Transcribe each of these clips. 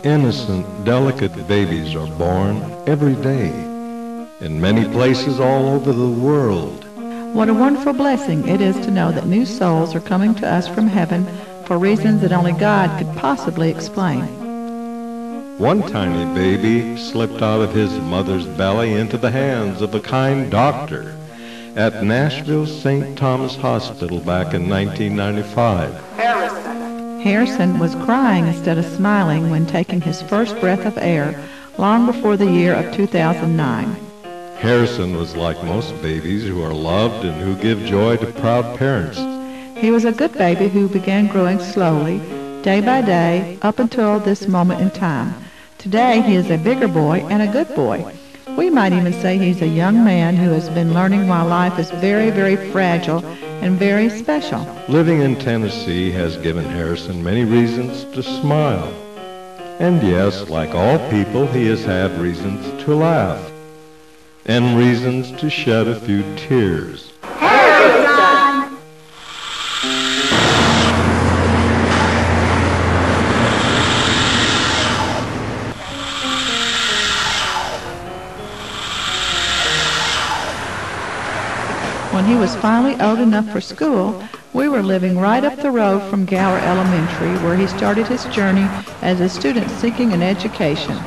Innocent, delicate babies are born every day in many places all over the world. What a wonderful blessing it is to know that new souls are coming to us from heaven for reasons that only God could possibly explain. One tiny baby slipped out of his mother's belly into the hands of a kind doctor at Nashville's St. Thomas Hospital back in 1995. Harrison was crying instead of smiling when taking his first breath of air long before the year of 2009. Harrison was like most babies who are loved and who give joy to proud parents. He was a good baby who began growing slowly, day by day, up until this moment in time. Today he is a bigger boy and a good boy. We might even say he's a young man who has been learning why life is very, very fragile and very special. Living in Tennessee has given Harrison many reasons to smile. And yes, like all people, he has had reasons to laugh and reasons to shed a few tears. When he was finally old enough for school, we were living right up the road from Gower Elementary, where he started his journey as a student seeking an education.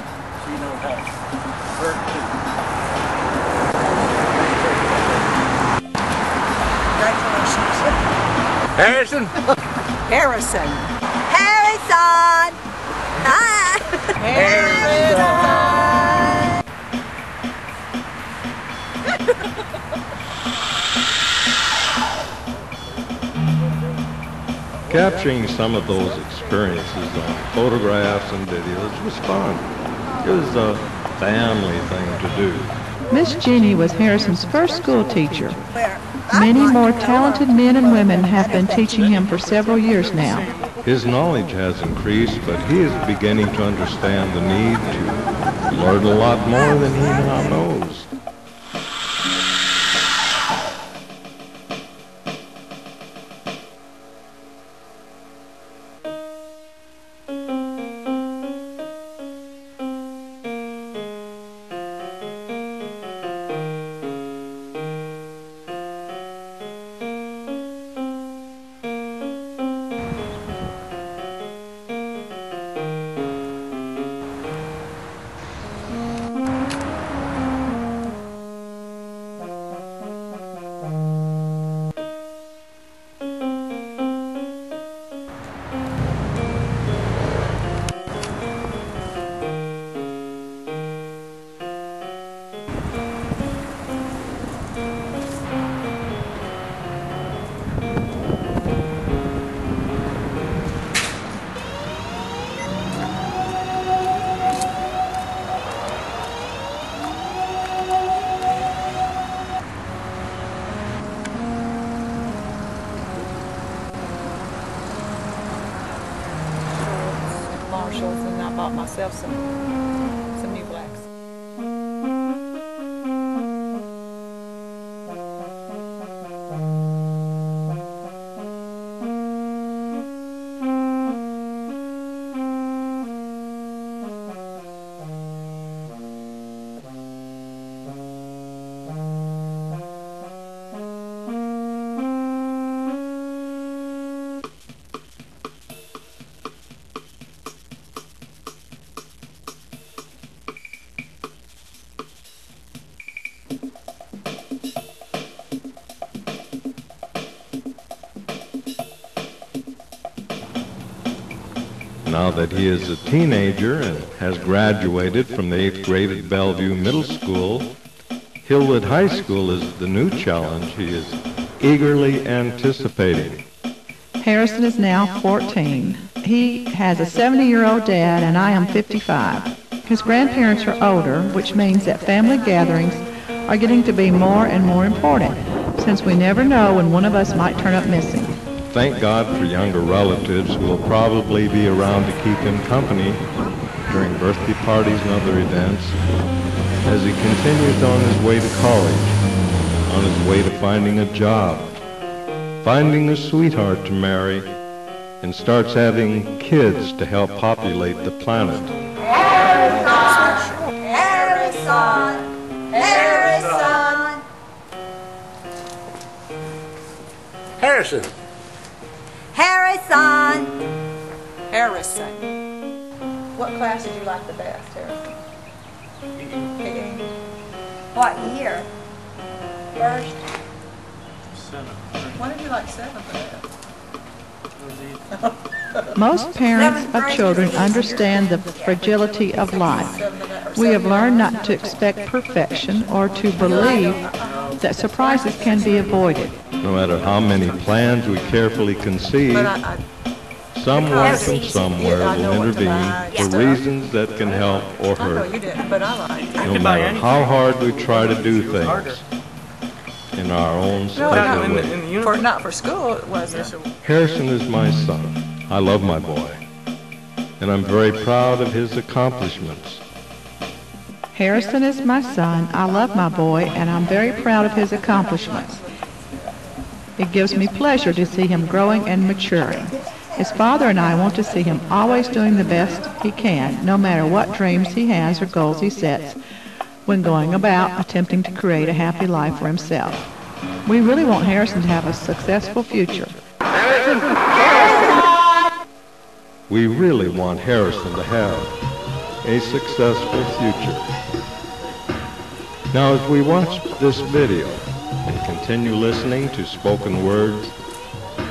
Harrison! Harrison! Harrison! Hi! Harrison! Capturing some of those experiences on photographs and videos was fun. It was a family thing to do. Miss Jeannie was Harrison's first school teacher. Many more talented men and women have been teaching him for several years now. His knowledge has increased, but he is beginning to understand the need to learn a lot more than he now knows. And I bought myself some new blacks. Now that he is a teenager and has graduated from the 8th grade at Bellevue Middle School, Hillwood High School is the new challenge he is eagerly anticipating. Harrison is now 14. He has a 70-year-old dad, and I am 55. His grandparents are older, which means that family gatherings are getting to be more and more important, since we never know when one of us might turn up missing. Thank God for younger relatives who will probably be around to keep him company during birthday parties and other events as he continues on his way to college, on his way to finding a job, finding a sweetheart to marry, and starts having kids to help populate the planet. Harrison! Harrison! Harrison! Harrison. Harrison! Harrison. What class did you like the best, Harrison? PE. What year? First? Why did you like 7th best? Most parents of children understand the fragility of life. We have learned not to expect perfection or to believe that surprises can be avoided. No matter how many plans we carefully conceive, But someone from somewhere will intervene for reasons that can help or I know hurt. you didn't, but I liked it. No matter how hard we try to do things in our own special way. Not for school, it wasn't. Harrison is my son. I love my boy, and I'm very proud of his accomplishments. Harrison is my son, I love my boy, and I'm very proud of his accomplishments. It gives me pleasure to see him growing and maturing. His father and I want to see him always doing the best he can, no matter what dreams he has or goals he sets, when going about attempting to create a happy life for himself. We really want Harrison to have a successful future. We really want Harrison to have a successful future. Now, as we watch this video and continue listening to spoken words,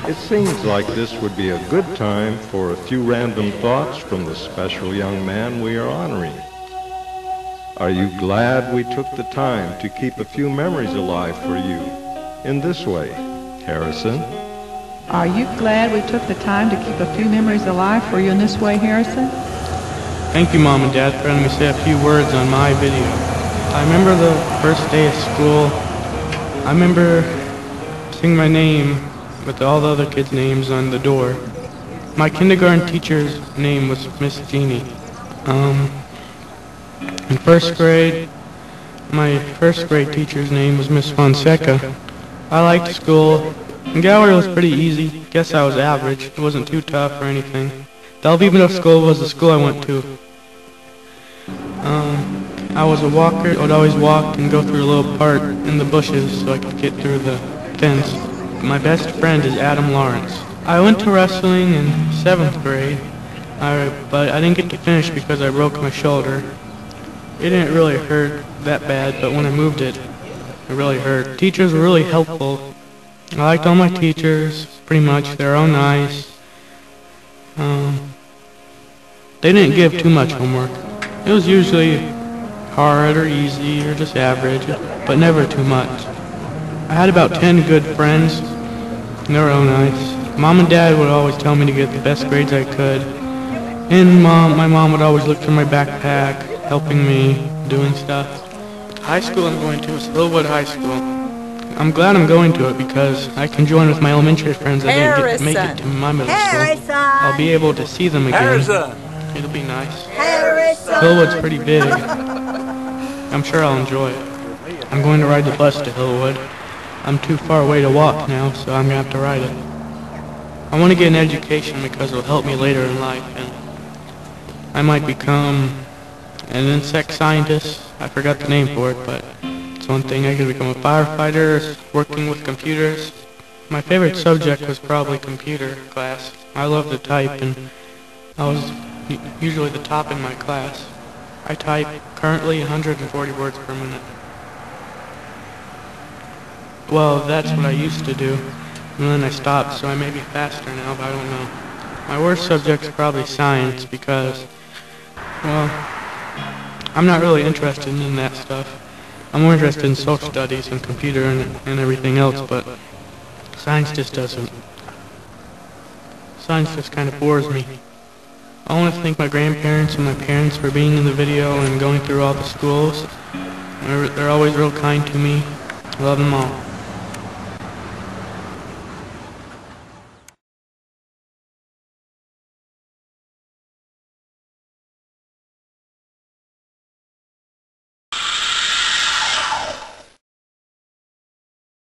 it seems like this would be a good time for a few random thoughts from the special young man we are honoring. Are you glad we took the time to keep a few memories alive for you in this way, Harrison? Are you glad we took the time to keep a few memories alive for you in this way, Harrison? Thank you, Mom and Dad, for letting me say a few words on my video. I remember the first day of school. I remember seeing my name with all the other kids' names on the door. My kindergarten teacher's name was Miss Jeannie. In first grade, my first grade teacher's name was Miss Fonseca. I liked school. And Gallery was pretty easy. Guess I was average. It wasn't too tough or anything. The Alvino School was the school I went to. I was a walker. I would always walk and go through a little part in the bushes so I could get through the fence. My best friend is Adam Lawrence. I went to wrestling in 7th grade, but I didn't get to finish because I broke my shoulder. It didn't really hurt that bad, but when I moved it, it really hurt. Teachers were really helpful. I liked all my teachers, pretty much. They're all nice. They didn't give too much homework. It was usually hard or easy or just average, but never too much. I had about 10 good friends, and they were all nice. Mom and Dad would always tell me to get the best grades I could. And my mom would always look through my backpack, helping me, doing stuff. High school I'm going to is Hillwood High School. I'm glad I'm going to it because I can join with my elementary friends that didn't get to make it to my middle school. I'll be able to see them again. It'll be nice. Hillwood's pretty big. I'm sure I'll enjoy it. I'm going to ride the bus to Hillwood. I'm too far away to walk now, so I'm going to have to ride it. I want to get an education because it'll help me later in life, and I might become an insect scientist. I forgot the name for it, but it's one thing. I could become a firefighter, working with computers. My favorite subject was probably computer class. I love to type, and I was usually the top in my class. I type currently 140 words per minute. Well, that's what I used to do, and then I stopped, so I may be faster now, but I don't know. My worst subject's probably science because, well, I'm not really interested in that stuff. I'm more interested in social studies and computer and everything else, but science just doesn't. Science just kind of bores me. I want to thank my grandparents and my parents for being in the video and going through all the schools. They're always real kind to me. I love them all.